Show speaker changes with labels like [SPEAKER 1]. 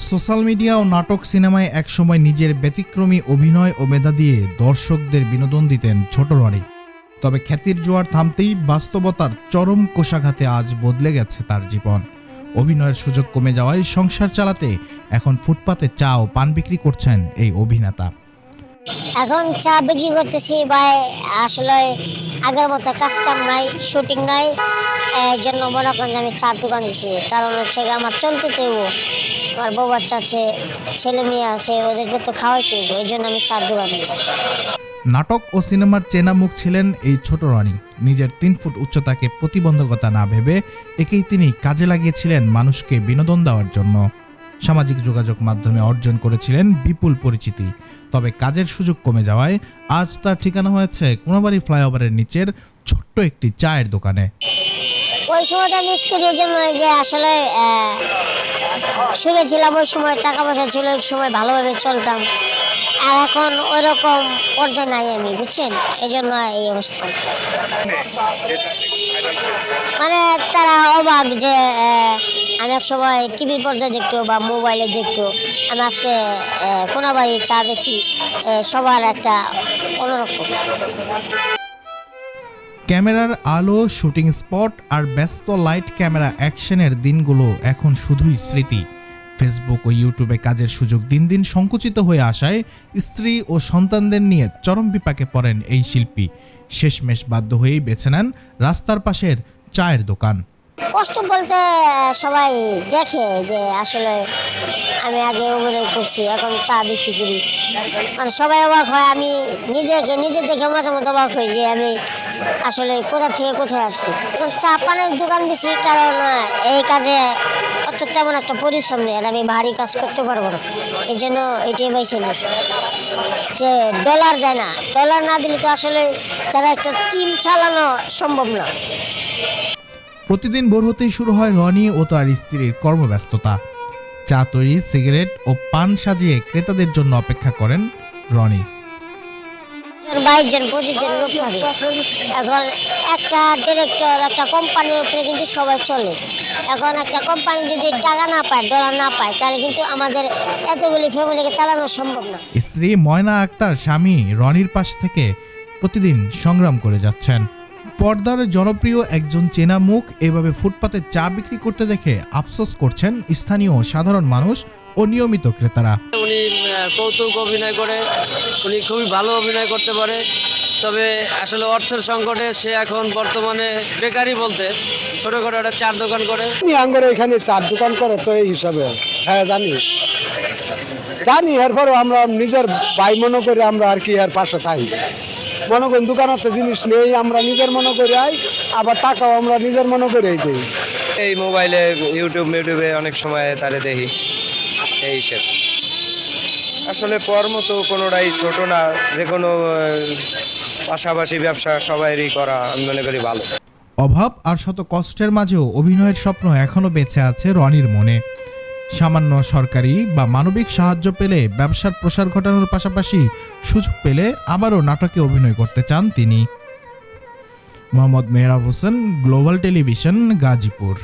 [SPEAKER 1] Social media ও নাটক সিনেমায় একসময় নিজের ব্যতিক্রমী অভিনয় ও মেধা দিয়ে দর্শকদের বিনোদন দিতেন ছোট রনি। তবে খ্যাতির জোয়ার থামতেই বাস্তবতার চরম কোষাঘাতে আজ বদলে গেছে তার জীবন। অভিনয়ের সুযোগ কমে যাওয়ায় সংসার চালাতে এখন ফুটপাতে চা ও পান বিক্রি করছেন এই অভিনেতা।
[SPEAKER 2] এখন চা বিক্রি করতেছি ভাই, আসলে আগের মতো কাজ কাম নাই, শুটিং নাই, এই জন্য মনে করেন আমি চার দোকান দিছি। কারণ হচ্ছে আমার চলতে দেব, আমার বউ বাচ্চা আছে, ছেলে মেয়ে আছে, ওদেরকে তো খাওয়াইতে দেবো, এই জন্য আমি চার দোকান দিছি।
[SPEAKER 1] নাটক ও সিনেমার চেনা মুখ ছিলেন এই ছোট রনি। নিজের 3 ফুট উচ্চতাকে প্রতিবন্ধকতা না ভেবে একেই তিনি কাজে লাগিয়েছিলেন মানুষকে বিনোদন দেওয়ার জন্য। সামাজিক যোগাযোগ মাধ্যমে অর্জন করেছিলেন বিপুল পরিচিতি। তবে কাজের সুযোগ কমে যাওয়ায় আজ তার ঠিকানা হয়েছে কোনাবাড়ী ফ্লাইওভারের নিচের ছোট্ট একটি চায়ের দোকানে।
[SPEAKER 2] ওই সময়টা মিস করি, এই জন্য যে আসলে সুখে ছিলাম, ওই সময় টাকা পয়সা ছিল, ওই সময় ভালোভাবে চলতাম। আর এখন ওই রকম পর্যায়ে নাই আমি, বুঝছেন, এই জন্য এই অবস্থা। মানে তারা অবাক যে আমি এক সময় টিভির পর্দায় দেখতো বা মোবাইলে দেখতো, আমি আজকে কোনাবাড়ি চা বেশি, সবার একটা অন্যরকম।
[SPEAKER 1] ক্যামেরার আলো, শুটিং স্পট আর ব্যস্ত লাইট ক্যামেরা অ্যাকশনের দিনগুলো এখন শুধুই স্মৃতি। ফেসবুক ও ইউটিউবে কাজের সুযোগ দিন দিন সংকুচিত হয়ে আসায় স্ত্রী ও সন্তানদের নিয়ে চরম বিপাকে পড়েন এই শিল্পী। শেষমেশ বাধ্য হয়েই বেছে নেন রাস্তার পাশের চায়ের দোকান।
[SPEAKER 2] কষ্ট বলতে সবাই দেখে যে আসলে আমি আগে অভিনয় করছি, এখন চা বিক্রি করি, মানে সবাই অবাক হয়। আমি নিজে দেখে মাঝে মধ্যে অবাক হই যে আমি আসলে কোথা থেকে কোথায় আসছি। এখন চা পানের দোকান দিছি, কারণ এই কাজে অত তেমন একটা পরিশ্রম নেই, আর আমি ভারী কাজ করতে পারবো না, এই জন্য এটাই বেছে নিয়েছি। যে ডলার দেয় না, ডলার না দিলে তো আসলে তারা একটা টিম চালানো সম্ভব না।
[SPEAKER 1] প্রতিদিন ভোর হতেই শুরু হয় রনি ও তার স্ত্রীর কর্মব্যস্ততা। চা তৈরি, সিগারেট ও পান সাজিয়ে ক্রেতাদের জন্য অপেক্ষা করেন রনি।
[SPEAKER 2] 22 জন 25 জন লোক থাকে। এখন একটা ডিরেক্টর, একটা কোম্পানির উপরে কিন্তু সবাই চলে। এখন একটা কোম্পানি যদি টাকা না পায়, ডলার না পায়, তাহলে কিন্তু আমাদের এতগুলি ফ্যামিলিকে চালানো সম্ভব না।
[SPEAKER 1] স্ত্রী ময়না আক্তার স্বামী রনির পাশ থেকে প্রতিদিন সংগ্রাম করে যাচ্ছেন। পর্দার জনপ্রিয় একজন চেনা মুখ এভাবে ফুটপাতে চা বিক্রি করতে দেখে আফসোস করছেন স্থানীয় সাধারণ মানুষ ও নিয়মিত ক্রেতারা।
[SPEAKER 3] উনি কৌতুক অভিনয় করে, উনি খুবই ভালো অভিনয় করতে পারে। তবে আসলে অর্থের সংকটে সে এখন বর্তমানে বেকারি বলতে ছোটখাটো একটা চার দোকান করে।
[SPEAKER 4] আঙ্গরে এখানে চার দোকান করে, তো এই হিসাবে হ্যাঁ জানি এরপরও আমরা নিজের ভাই মনে করে আমরা আর কি এর পাশে থাকি। মনে করেন দোকানের জিনিস নেই, আমরা নিজের মনে করে আই, আবার টাকাও আমরা নিজের মনে করেই দিই।
[SPEAKER 5] এই মোবাইলে ইউটিউবে অনেক সময় তারে দেখি, এই হিসেবে। আসলে কর্ম তো কোনোটাই ছোট না, যে কোনো পাশাপাশি ব্যবসা সবাইরই করা আমি মনে করি ভালো।
[SPEAKER 1] অভাব আর শত কষ্টের মাঝেও অভিনয়ের স্বপ্ন এখনও বেঁচে আছে রনির মনে। সামান্য সরকারি বা মানবিক সাহায্য পেলে ব্যবসার প্রসার ঘটানোর পাশাপাশি সুযোগ পেলে আবারও নাটকে অভিনয় করতে চান তিনি। Mohammad Mehrab Hossain, global television, Gazipur.